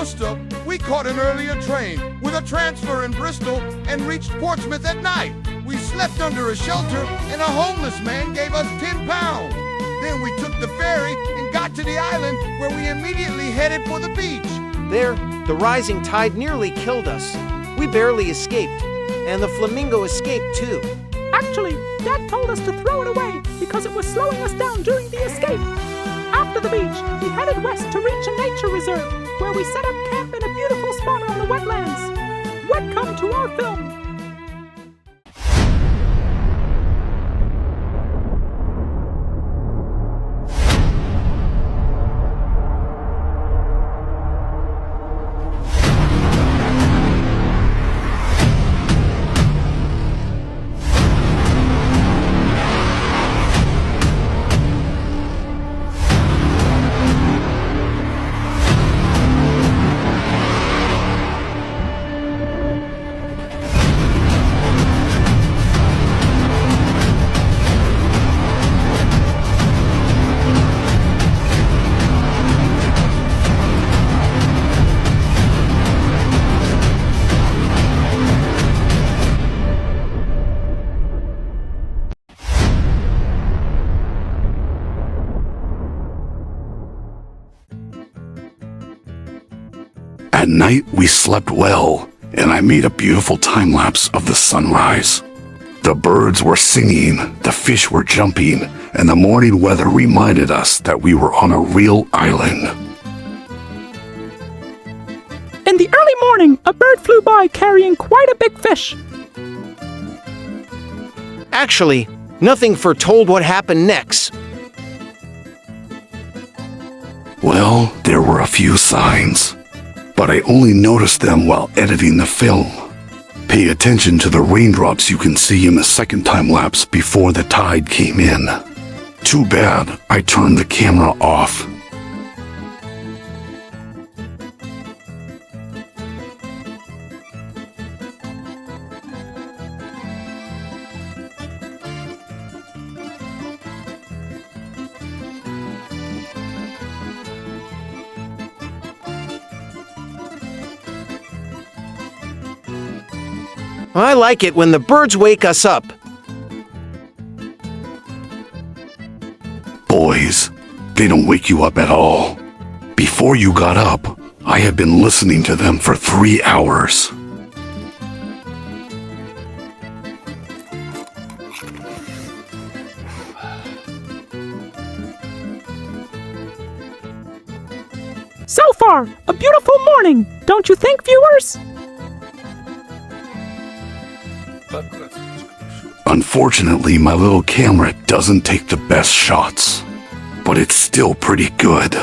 Worcester, we caught an earlier train with a transfer in Bristol and reached Portsmouth at night. We slept under a shelter and a homeless man gave us 10 pounds. Then we took the ferry and got to the island where we immediately headed for the beach. There, the rising tide nearly killed us. We barely escaped, and the flamingo escaped too. Actually, Dad told us to throw it away because it was slowing us down during the escape. After the beach, we headed west to reach a nature reserve, where we set up camp in a beautiful spot on the wetlands. Welcome to our film. At night, we slept well, and I made a beautiful time-lapse of the sunrise. The birds were singing, the fish were jumping, and the morning weather reminded us that we were on a real island. In the early morning, a bird flew by carrying quite a big fish. Actually, nothing foretold what happened next. Well, there were a few signs, but I only noticed them while editing the film. Pay attention to the raindrops you can see in the second time-lapse before the tide came in. Too bad I turned the camera off. I like it when the birds wake us up. Boys, they don't wake you up at all. Before you got up, I have been listening to them for 3 hours. So far, a beautiful morning, don't you think, viewers? Unfortunately, my little camera doesn't take the best shots, but it's still pretty good.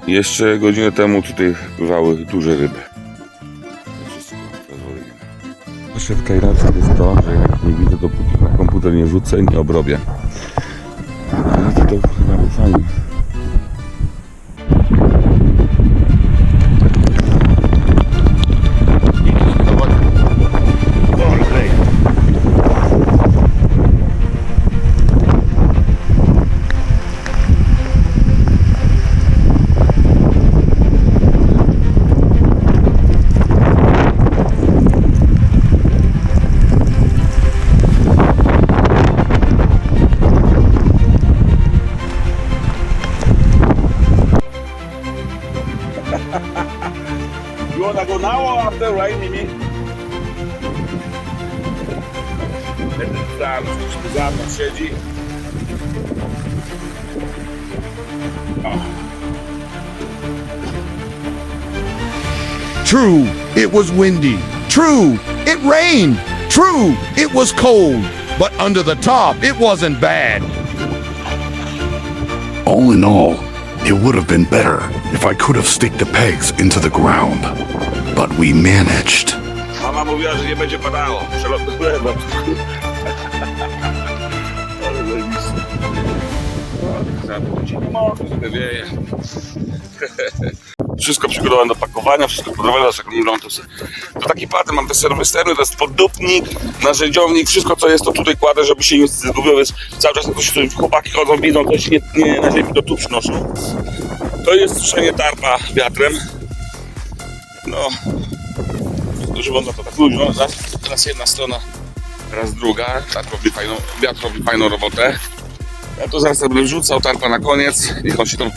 Jeszcze godzinę temu tutaj pływały duże ryby. Jeszcze w kajracji jest to, że jak nie widzę, dopóki na komputer nie rzucę, nie obrobię. Ale to chyba by fajnie. You wanna go now or after, right, Mimi? Ten za mną siedzi. True, it was windy. True, it rained. True, it was cold. But under the top, it wasn't bad. All in all, it would have been better if I could have staked the pegs into the ground. But we managed. Mama mówiła, że nie będzie padało. Przelotowałem. Ale zajebiste. Za to ci nie może, że wieje. Wszystko przygotowałem do pakowania, wszystko podrobione, to taki patent, mam te serwysterny, to jest poddupnik, narzędziownik, wszystko co jest to tutaj kładę, żeby się nie zgubiło, więc cały czas jak chłopaki chodzą, widzą, coś nie na ziemi, to tu przynoszą. To jest suszenie tarpa wiatrem. No, używam na to tak luźno, raz jedna strona, raz druga, wiatr robi fajną robotę. Ja to zaraz będę wrzucał tarpa na koniec, niech on się tam...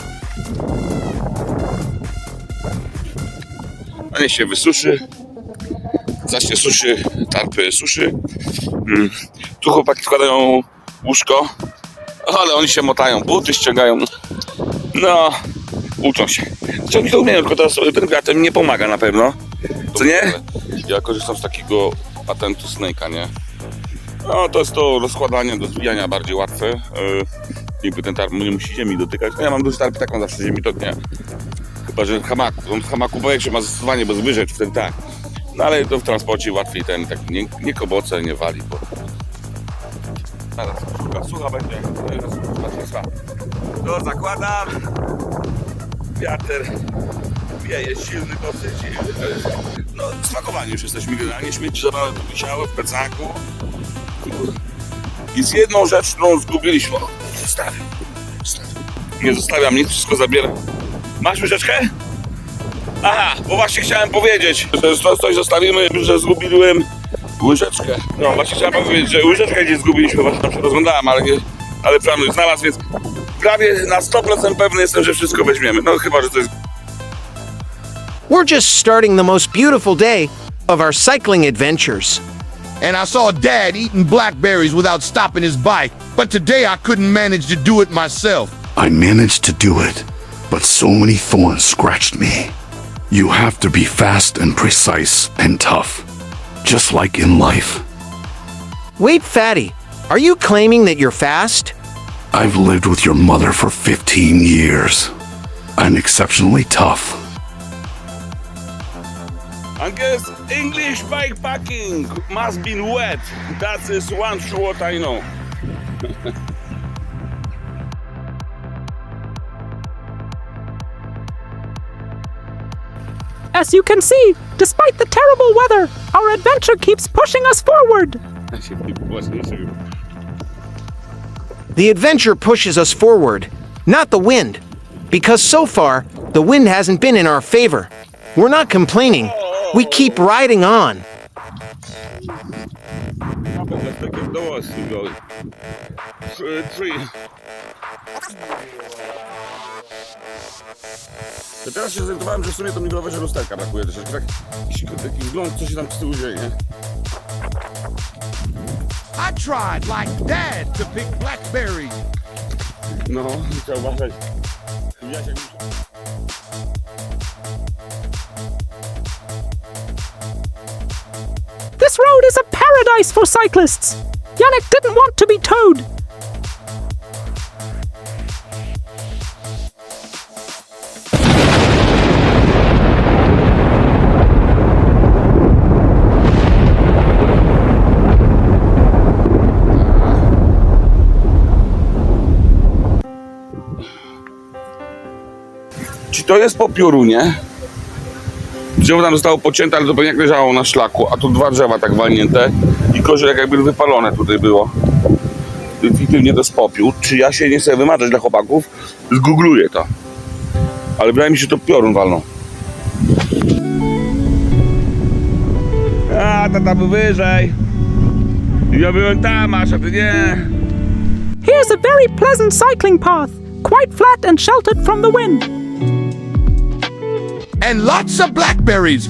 A niech się wysuszy. Zaś się suszy, tarpy suszy. Tu chłopaki wkładają łóżko, ale oni się motają, buty ściągają. No, uczą się. Znaczy oni to umieją, tylko teraz ten wiatr mi nie pomaga na pewno. Co nie? Ja korzystam z takiego patentu Snake'a, nie? No to jest to rozkładanie do zwijania bardziej łatwe. Jakby ten tarp nie musi ziemi dotykać. No ja mam duży tarp, tak mam zawsze ziemi dotknie. Chyba, że w hamaku. On w hamaku powiększy ma zastosowanie, bo zwyżeć wtedy tak. No ale to w transporcie łatwiej ten, tak nie koboce, nie wali. Bo... Zaraz, sucha będzie. To zakładam. Wiatr wieje silny dosyć. No spakowani już jesteśmy generalnie. Śmieci zabrane tu wisiały w plecaku. I z jedną rzecz, którą zgubiliśmy. Zostawiam. Nie zostawiam nic, wszystko zabieram. Masz łyżeczkę? Aha, bo właśnie chciałem powiedzieć, że coś zostawimy, że zgubiłem łyżeczkę. No właśnie chciałem powiedzieć, że łyżeczkę gdzieś zgubiliśmy, właśnie tam się rozglądałem, ale prawie znalazł, więc prawie na 100% pewny jestem, że wszystko weźmiemy. No chyba, że to jest... We're just starting the most beautiful day of our cycling adventures. And I saw Dad eating blackberries without stopping his bike, but today I couldn't manage to do it myself. I managed to do it, but so many thorns scratched me. You have to be fast and precise and tough, just like in life. Wait, Fatty, are you claiming that you're fast? I've lived with your mother for 15 years. I'm exceptionally tough. I guess English bikepacking must be wet. That is one true what I know. As you can see, despite the terrible weather, our adventure keeps pushing us forward. The adventure pushes us forward, not the wind. Because so far, the wind hasn't been in our favor. We're not complaining. We keep riding on. To teraz się zorientowałem, że w sumie to mi w rowerze lusterka brakuje troszeczkę. Taki wgląd, co się tam z tyłu dzieje, nie? I tried, like Dad, to pick blackberries. No, trzeba uważać. Widać jak... This road is a paradise for cyclists. Yannick didn't want to be towed. Czy to jest po piorunie? Drzewo tam zostało pocięte, ale to pewnie jak leżało na szlaku, a tu dwa drzewa tak walnięte i koziołek jakby wypalone tutaj było. Definitywnie to jest popiół. Czy ja się nie chcę wymazać dla chłopaków? Zgoogluję to. Ale wydaje mi się, że to piorun walną. A, tata był wyżej. Ja byłem tam, a ty nie. Here's a very pleasant cycling path, quite flat and sheltered from the wind. And lots of blackberries.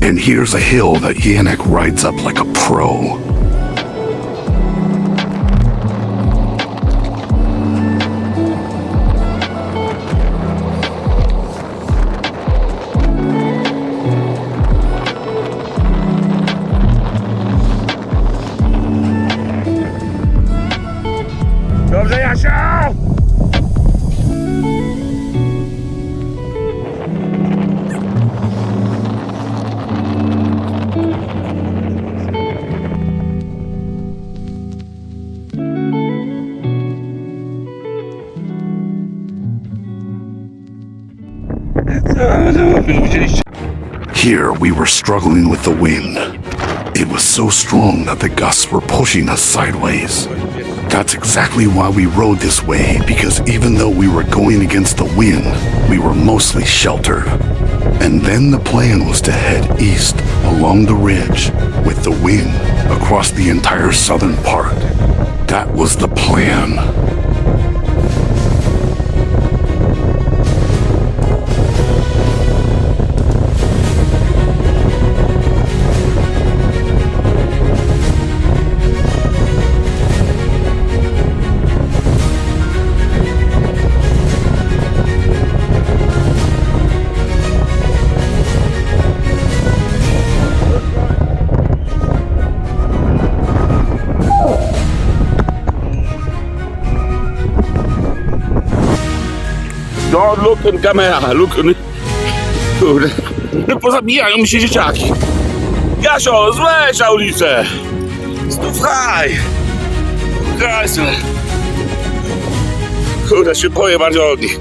And here's a hill that Yannick rides up like a pro. Dobrze, Jasia! Widzieliście? Here we were struggling with the wind. It was so strong that the gusts were pushing us sideways. That's exactly why we rode this way, because even though we were going against the wind, we were mostly sheltered. And then the plan was to head east along the ridge with the wind across the entire southern part. That was the plan. Don't look in camera, look in... Kurde, pozabijają mi się dzieciaki. Jasio, zleć na ulicę. Stufaj. Kurde, się boję bardziej od nich.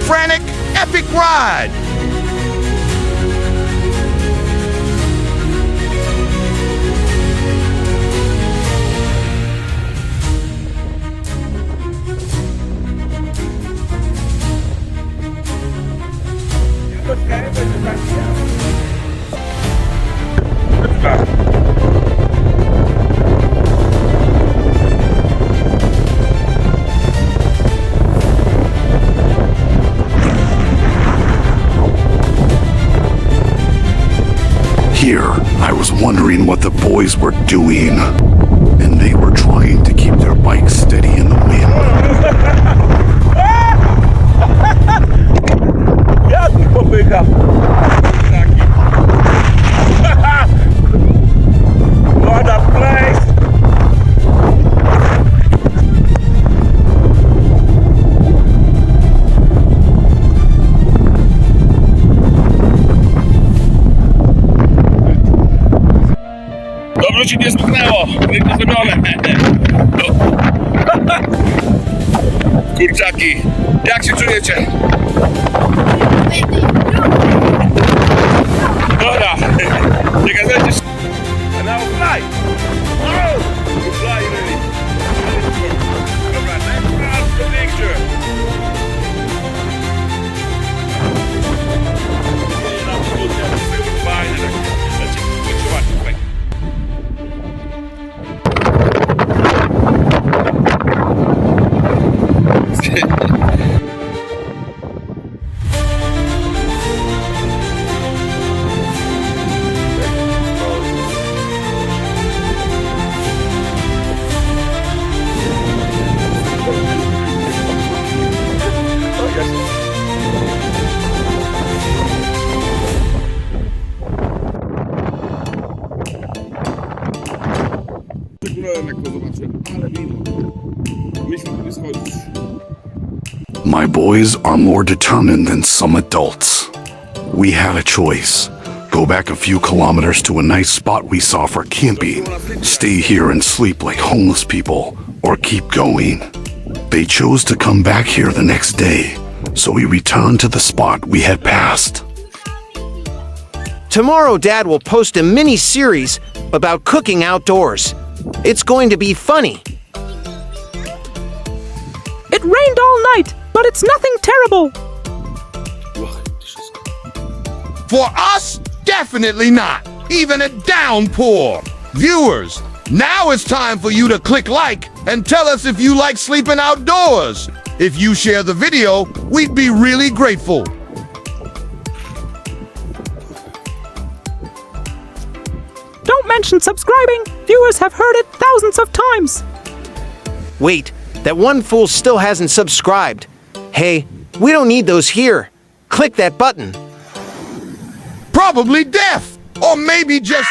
Frantic, epic ride! Here, I was wondering what the boys were doing, and they were trying to keep their bikes steady in the wind. Ja tu popycham. What a place! Dobrze ci nie stuknęło, pięknie zrobione. Kurczaki, jak się czujecie? Dobra, nie kazajcie się. And now fly! Oh! You fly really. Dobra, next round the picture. Nie, na to fajne, tak. Lecie, ładnie, fajnie. My boys are more determined than some adults. We had a choice. Go back a few kilometers to a nice spot we saw for camping, stay here and sleep like homeless people, or keep going. They chose to come back here the next day, so we returned to the spot we had passed. Tomorrow, Dad will post a mini-series about cooking outdoors. It's going to be funny. It rained all night, but it's nothing terrible. For us, definitely not. Even a downpour. Viewers, now it's time for you to click like and tell us if you like sleeping outdoors. If you share the video, we'd be really grateful. Don't mention subscribing. Viewers have heard it thousands of times. Wait, that one fool still hasn't subscribed. Hey, we don't need those here. Click that button. Probably deaf. Or maybe just...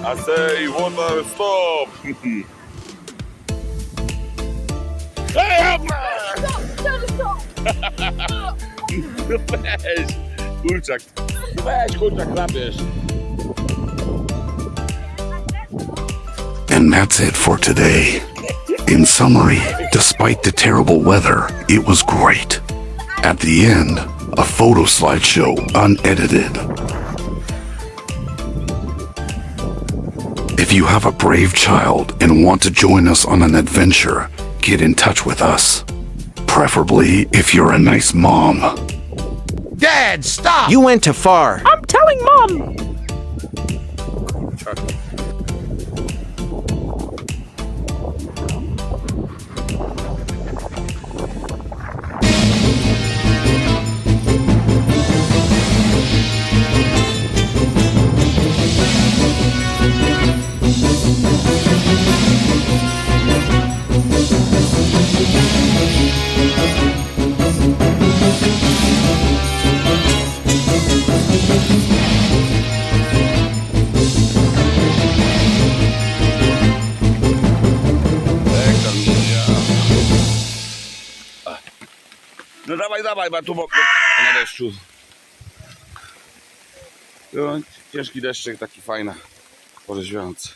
I say, water, stop! Weź, kurczak. Weź, kurczak, nabierz. And that's it for today. In summary, despite the terrible weather, it was great. At the end, a photo slideshow unedited. If you have a brave child and want to join us on an adventure, get in touch with us. Preferably if you're a nice mom. Dad, stop! You went too far. I'm telling Mom! No dawaj, dawaj, bo tu na deszczu. No, ciężki deszczyk, taki fajny, orzeźwiający.